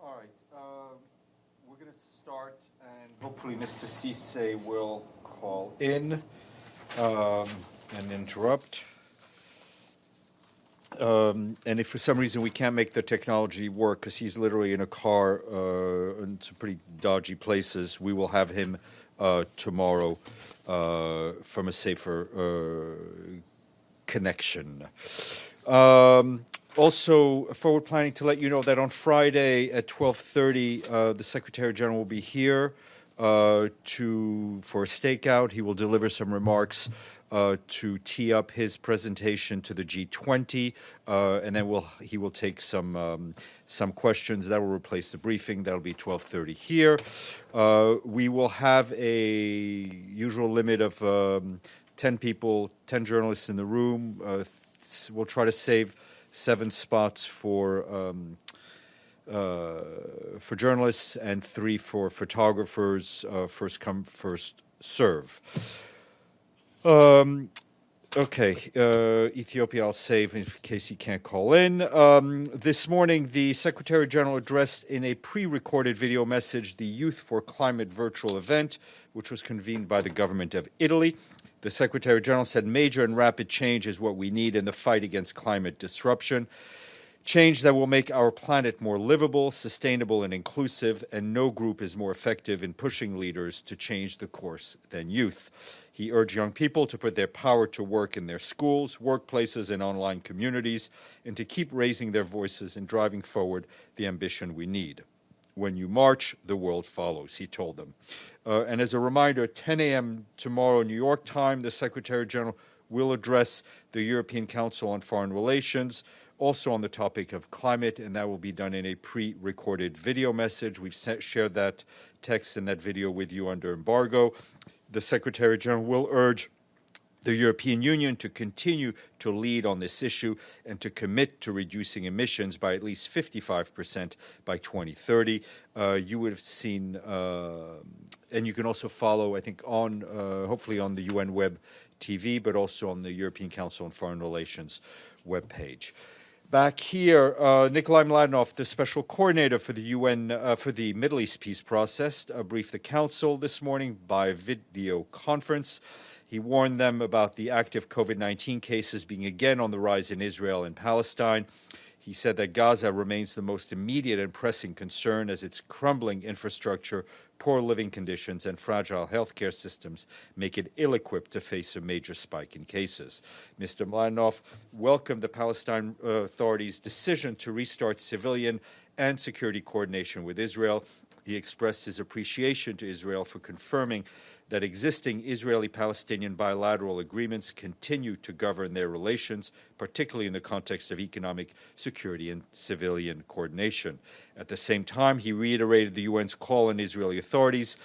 All right. We're going to start, and hopefully Mr. Cisse will call in and interrupt. And if for some reason we can't make the technology work, because he's literally in a car in some pretty dodgy places, we will have him tomorrow from a safer connection. Also, forward planning to let you know that on Friday at 12:30, the Secretary General will be here for a stakeout. He will deliver some remarks to tee up his presentation to the G20, and then he will take some questions. That will replace the briefing. That will be 12:30 here. We will have a usual limit of 10 people, 10 journalists in the room. We'll try to save 7 spots for journalists and 3 for photographers. First come, first serve. Ethiopia I'll save in case he can't call in. This morning, the Secretary General addressed in a pre-recorded video message the Youth4Climate virtual event, which was convened by the government of Italy. The Secretary General said major and rapid change is what we need in the fight against climate disruption. Change that will make our planet more livable, sustainable, and inclusive, and no group is more effective in pushing leaders to change the course than youth. He urged young people to put their power to work in their schools, workplaces, and online communities, and to keep raising their voices and driving forward the ambition we need. When you march, the world follows, he told them. And as a reminder, at 10 a.m. tomorrow, New York time, the Secretary General will address the European Council on Foreign Relations, also on the topic of climate, and that will be done in a pre-recorded video message. We've shared that text and that video with you under embargo. The Secretary General will urge the European Union to continue to lead on this issue and to commit to reducing emissions by at least 55% by 2030. You would have seen, and you can also follow, I think, on hopefully on the UN Web TV, but also on the European Council on Foreign Relations webpage. Back here, Nikolai Mladenov, the special coordinator for the UN for the Middle East peace process, briefed the Council this morning by video conference. He warned them about the active COVID-19 cases being again on the rise in Israel and Palestine. He said that Gaza remains the most immediate and pressing concern as its crumbling infrastructure, poor living conditions, and fragile healthcare systems make it ill-equipped to face a major spike in cases. Mr. Mladenov welcomed the Palestine Authority's decision to restart civilian and security coordination with Israel. He expressed his appreciation to Israel for confirming that existing Israeli-Palestinian bilateral agreements continue to govern their relations, particularly in the context of economic security and civilian coordination. At the same time, he reiterated the UN's call on Israeli authorities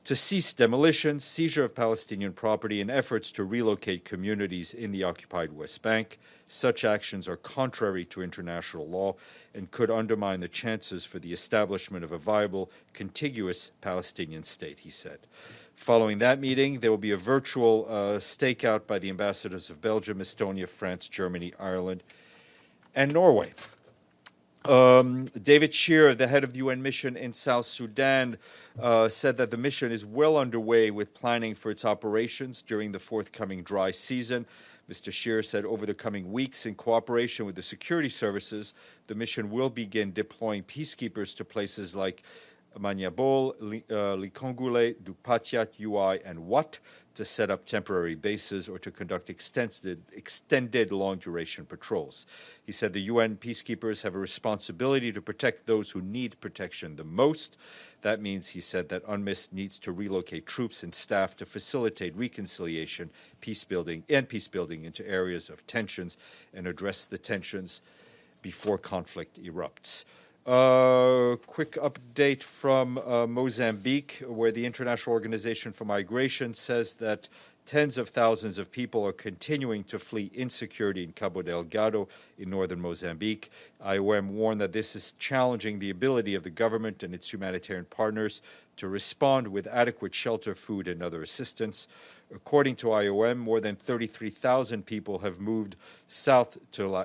to cease demolition, seizure of Palestinian property, and efforts to relocate communities in the occupied West Bank. Such actions are contrary to international law and could undermine the chances for the establishment of a viable, contiguous Palestinian state, he said. Following that meeting, there will be a virtual stakeout by the ambassadors of Belgium, Estonia, France, Germany, Ireland, and Norway. David Shearer, the head of the UN mission in South Sudan, said that the mission is well underway with planning for its operations during the forthcoming dry season. Mr. Shearer said over the coming weeks, in cooperation with the security services, the mission will begin deploying peacekeepers to places like Maniabol, Likongule, Dupatiat, UI, and Wat to set up temporary bases or to conduct extended long-duration patrols. He said the UN peacekeepers have a responsibility to protect those who need protection the most. That means, he said, that UNMISS needs to relocate troops and staff to facilitate reconciliation, peacebuilding into areas of tensions and address the tensions before conflict erupts. Quick update from Mozambique, where the International Organization for Migration says that tens of thousands of people are continuing to flee insecurity in Cabo Delgado in northern Mozambique. IOM warned that this is challenging the ability of the government and its humanitarian partners to respond with adequate shelter, food, and other assistance. According to IOM, more than 33,000 people have moved south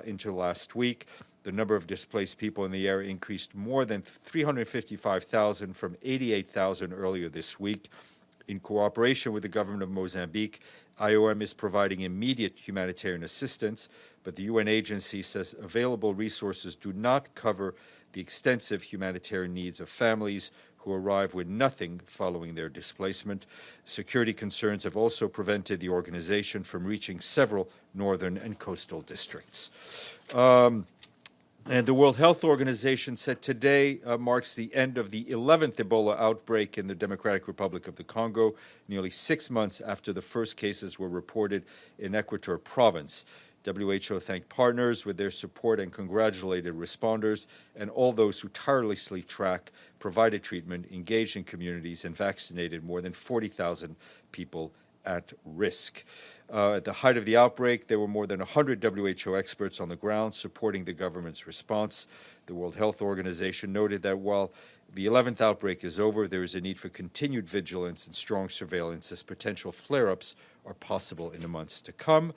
into last week. The number of displaced people in the area increased more than 355,000 from 88,000 earlier this week. In cooperation with the government of Mozambique, IOM is providing immediate humanitarian assistance, but the UN agency says available resources do not cover the extensive humanitarian needs of families who arrive with nothing following their displacement. Security concerns have also prevented the organization from reaching several northern and coastal districts. And the World Health Organization said today marks the end of the 11th Ebola outbreak in the Democratic Republic of the Congo, nearly 6 months after the first cases were reported in Equator Province. WHO thanked partners with their support and congratulated responders and all those who tirelessly track, provided treatment, engaged in communities, and vaccinated more than 40,000 people at risk. At the height of the outbreak, there were more than 100 WHO experts on the ground supporting the government's response. The World Health Organization noted that while the 11th outbreak is over, there is a need for continued vigilance and strong surveillance as potential flare-ups are possible in the months to come.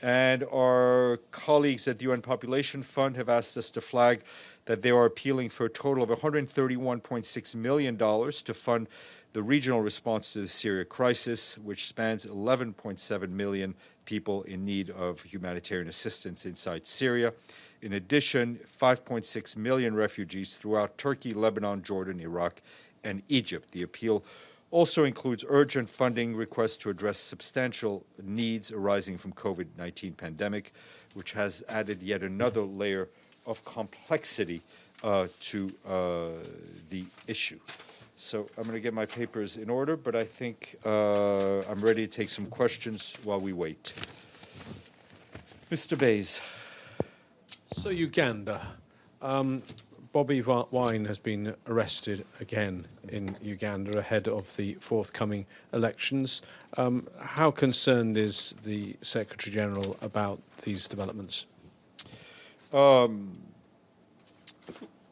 And our colleagues at the UN Population Fund have asked us to flag that they are appealing for a total of $131.6 million to fund the regional response to the Syria crisis, which spans 11.7 million people in need of humanitarian assistance inside Syria. In addition, 5.6 million refugees throughout Turkey, Lebanon, Jordan, Iraq, and Egypt. The appeal also includes urgent funding requests to address substantial needs arising from COVID-19 pandemic, which has added yet another layer of complexity to the issue. So I'm going to get my papers in order, but I think I'm ready to take some questions while we wait. Mr. Bays. So Uganda. Bobby Wine has been arrested again in Uganda ahead of the forthcoming elections. How concerned is the Secretary-General about these developments?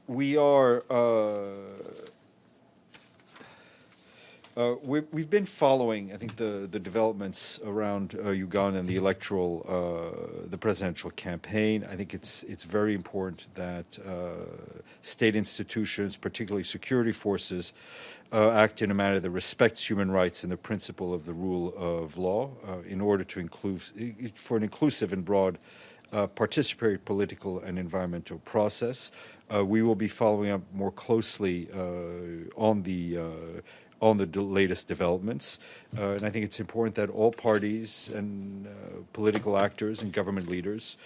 We are... we've been following, I think, the developments around Uganda and the the presidential campaign. I think it's very important that state institutions, particularly security forces, act in a manner that respects human rights and the principle of the rule of law in order to for an inclusive and broad participatory political and environmental process. We will be following up more closely on the latest developments. And I think it's important that all parties and political actors and government leaders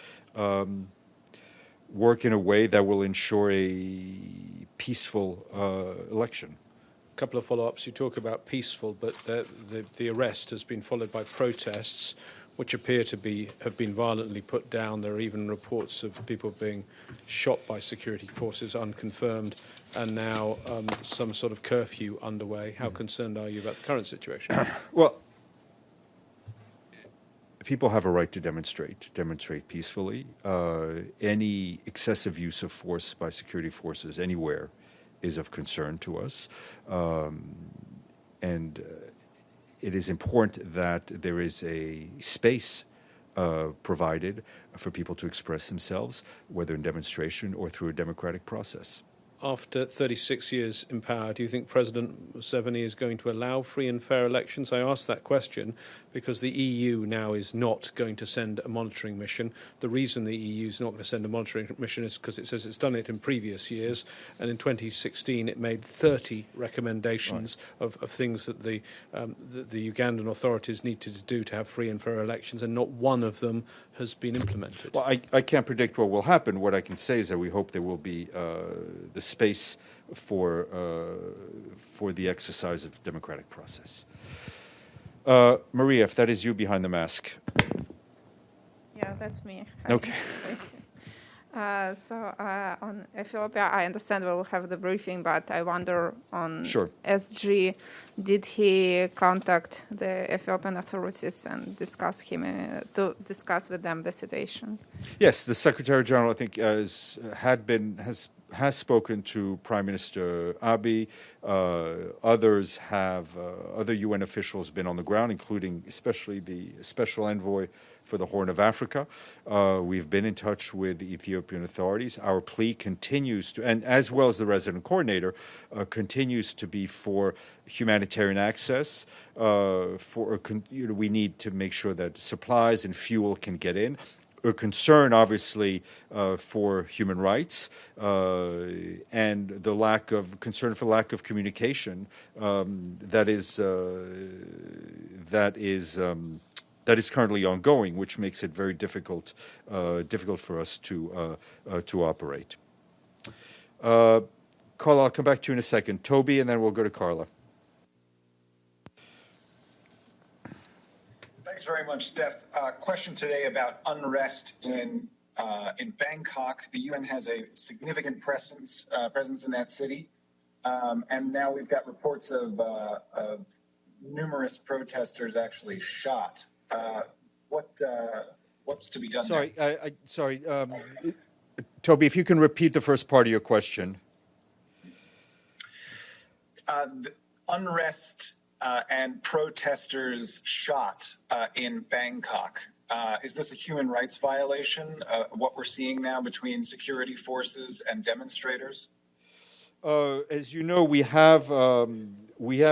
work in a way that will ensure a peaceful election. A couple of follow-ups. You talk about peaceful, but the arrest has been followed by protests which appear to have been violently put down. There are even reports of people being shot by security forces, unconfirmed, and now some sort of curfew underway. How concerned are you about the current situation? Well, people have a right to demonstrate peacefully. Any excessive use of force by security forces anywhere is of concern to us. And it is important that there is a space provided for people to express themselves, whether in demonstration or through a democratic process. After 36 years in power, do you think President Museveni is going to allow free and fair elections? I ask that question because the EU now is not going to send a monitoring mission. The reason the EU is not going to send a monitoring mission is because it says it's done it in previous years, and in 2016 it made 30 recommendations of things that the Ugandan authorities needed to do to have free and fair elections, and not one of them has been implemented. Well, I can't predict what will happen. What I can say is that we hope there will be the space for the exercise of the democratic process. Maria, if that is you behind the mask. Yeah, that's me. Okay. So on Ethiopia, I understand we'll have the briefing, but I wonder on SG, did he contact the Ethiopian authorities and discuss with them the situation? Yes, the Secretary General, I think, has has spoken to Prime Minister Abiy. Others have, other UN officials been on the ground, including especially the Special Envoy for the Horn of Africa. We've been in touch with the Ethiopian authorities. Our plea continues to, and as well as the resident coordinator, continues to be for humanitarian access. We need to make sure that supplies and fuel can get in. A concern, obviously, for human rights and the lack of concern for lack of communication that is currently ongoing, which makes it very difficult for us to operate. Carla, I'll come back to you in a second. Toby, and then we'll go to Carla. Thanks very much, Steph. Question today about unrest in Bangkok. The UN has a significant presence in that city, and now we've got reports of numerous protesters actually shot. What's to be done? Sorry, Toby, if you can repeat the first part of your question. The unrest and protesters shot in Bangkok. Is this a human rights violation, what we're seeing now between security forces and demonstrators? As you know, we have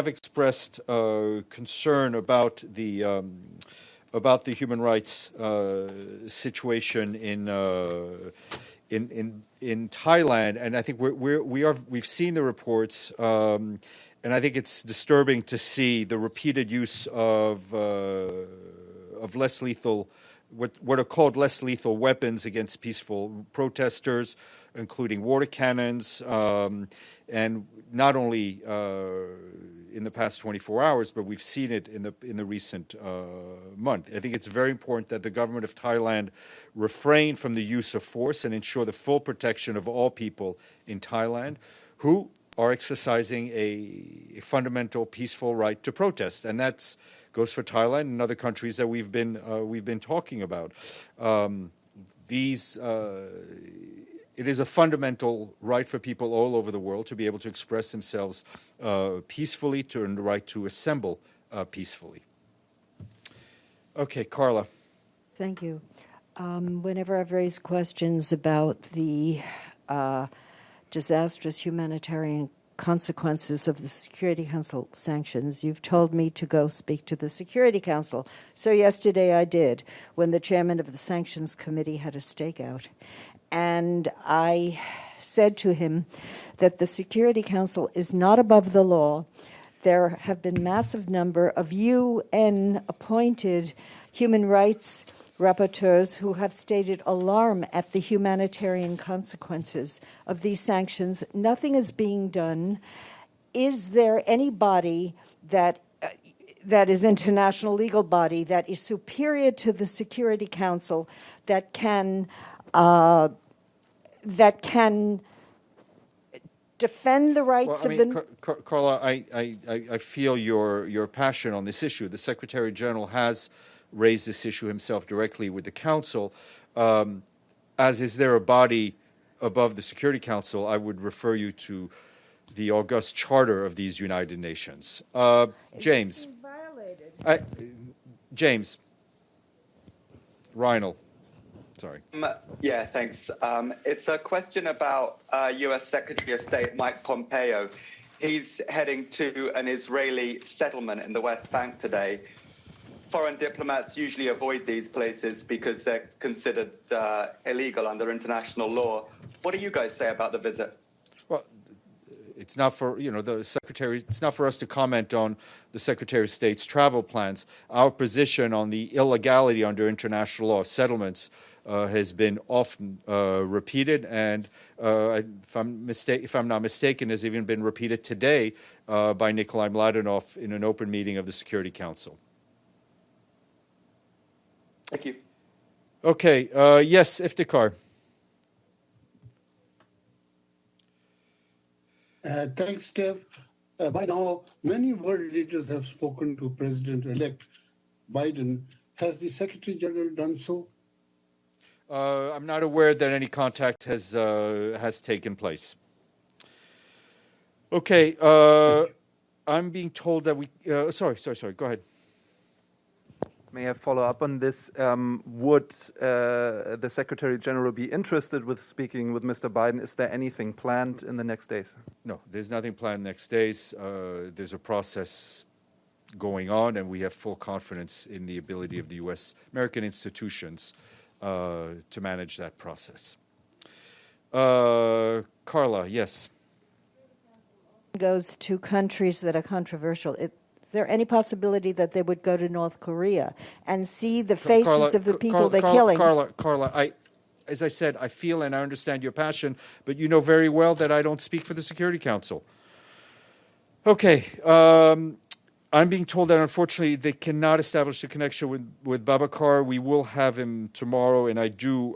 expressed concern about the human rights situation in Thailand, and I think we've seen the reports. And I think it's disturbing to see the repeated use of less lethal, what are called less lethal weapons against peaceful protesters, including water cannons, and not only in the past 24 hours, but we've seen it in the recent month. I think it's very important that the government of Thailand refrain from the use of force and ensure the full protection of all people in Thailand who are exercising a fundamental peaceful right to protest, and that goes for Thailand and other countries that we've been talking about. It is a fundamental right for people all over the world to be able to express themselves peacefully, to earn the right to assemble peacefully. Okay, Carla. Thank you. Whenever I've raised questions about the disastrous humanitarian consequences of the Security Council sanctions, you've told me to go speak to the Security Council. So yesterday I did, when the chairman of the Sanctions Committee had a stakeout. And I said to him that the Security Council is not above the law. There have been massive number of UN-appointed human rights rapporteurs who have stated alarm at the humanitarian consequences of these sanctions. Nothing is being done. Is there any body that is international legal body that is superior to the Security Council that can defend the rights of the... Carla, I feel your passion on this issue. The Secretary General has raised this issue himself directly with the Council. As is there a body above the Security Council, I would refer you to the august charter of these United Nations. James. James. Reinl. Sorry. Yeah, thanks. It's a question about U.S. Secretary of State Mike Pompeo. He's heading to an Israeli settlement in the West Bank today. Foreign diplomats usually avoid these places because they're considered illegal under international law. What do you guys say about the visit? Well, it's not for the secretary. It's not for us to comment on the Secretary of State's travel plans. Our position on the illegality under international law of settlements has been often repeated, and if I'm not mistaken, has even been repeated today by Nikolai Mladenov in an open meeting of the Security Council. Thank you. Okay. Yes, Iftikhar. Thanks, Steph. By now, many world leaders have spoken to President-elect Biden. Has the Secretary General done so? I'm not aware that any contact has taken place. Okay, I'm being told that we... sorry, go ahead. May I follow up on this? Would the Secretary General be interested with speaking with Mr. Biden? Is there anything planned in the next days? No, there's nothing planned next days. There's a process going on, and we have full confidence in the ability of the U.S. American institutions to manage that process. Carla, yes. Goes to countries that are controversial. Is there any possibility that they would go to North Korea and see the faces of the people they're killing? Carla, as I said, I feel and I understand your passion, but you know very well that I don't speak for the Security Council. Okay, I'm being told that unfortunately they cannot establish a connection with Babacar. We will have him tomorrow, and I do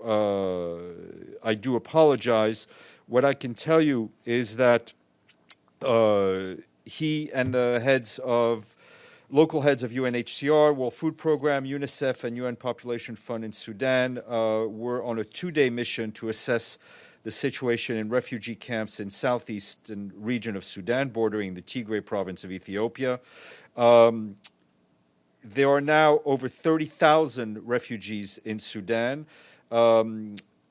apologize. What I can tell you is that he and the local heads of UNHCR, World Food Program, UNICEF, and UN Population Fund in Sudan were on a 2-day mission to assess the situation in refugee camps in southeastern region of Sudan, bordering the Tigray province of Ethiopia. There are now over 30,000 refugees in Sudan.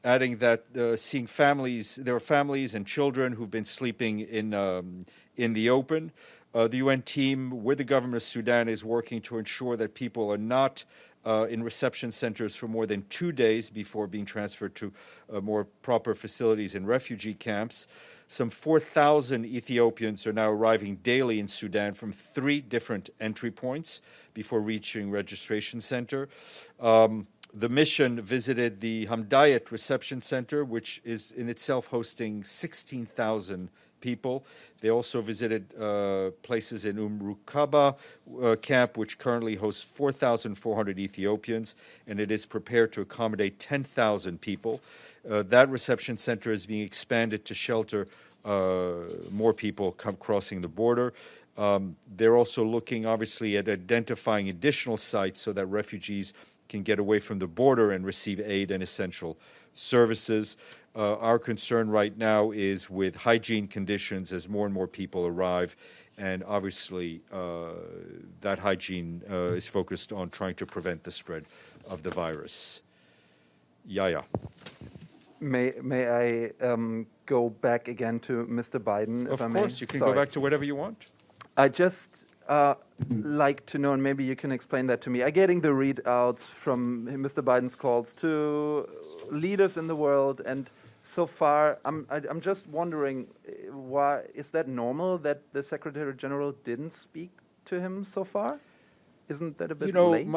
Adding that seeing families, there are families and children who've been sleeping in the open. The UN team with the government of Sudan is working to ensure that people are not in reception centers for more than 2 days before being transferred to more proper facilities in refugee camps. Some 4,000 Ethiopians are now arriving daily in Sudan from 3 different entry points before reaching registration center. The mission visited the Hamdayet Reception Center, which is in itself hosting 16,000 people. They also visited places in Rukaba camp, which currently hosts 4,400 Ethiopians, and it is prepared to accommodate 10,000 people. That reception center is being expanded to shelter more people crossing the border. They're also looking, obviously, at identifying additional sites so that refugees can get away from the border and receive aid and essential services. Our concern right now is with hygiene conditions as more and more people arrive, and obviously that hygiene is focused on trying to prevent the spread of the virus. Yaya. May I go back again to Mr. Biden, if I may? Of course, you can go back to whatever you want. I just like to know, and maybe you can explain that to me. I'm getting the readouts from Mr. Biden's calls to leaders in the world, and so far, I'm just wondering, why is that normal that the Secretary General didn't speak to him so far? Isn't that a bit late?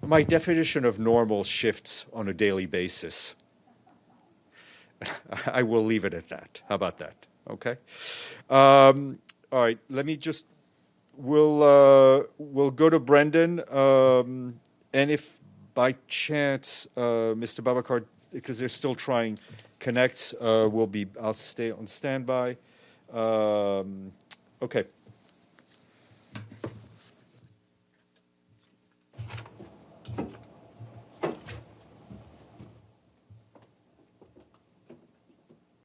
My definition of normal shifts on a daily basis. I will leave it at that. How about that? Okay. All right. Let me just. We'll go to Brendan, and if by chance Mr. Babacar, because they're still trying connects, I'll stay on standby. Okay.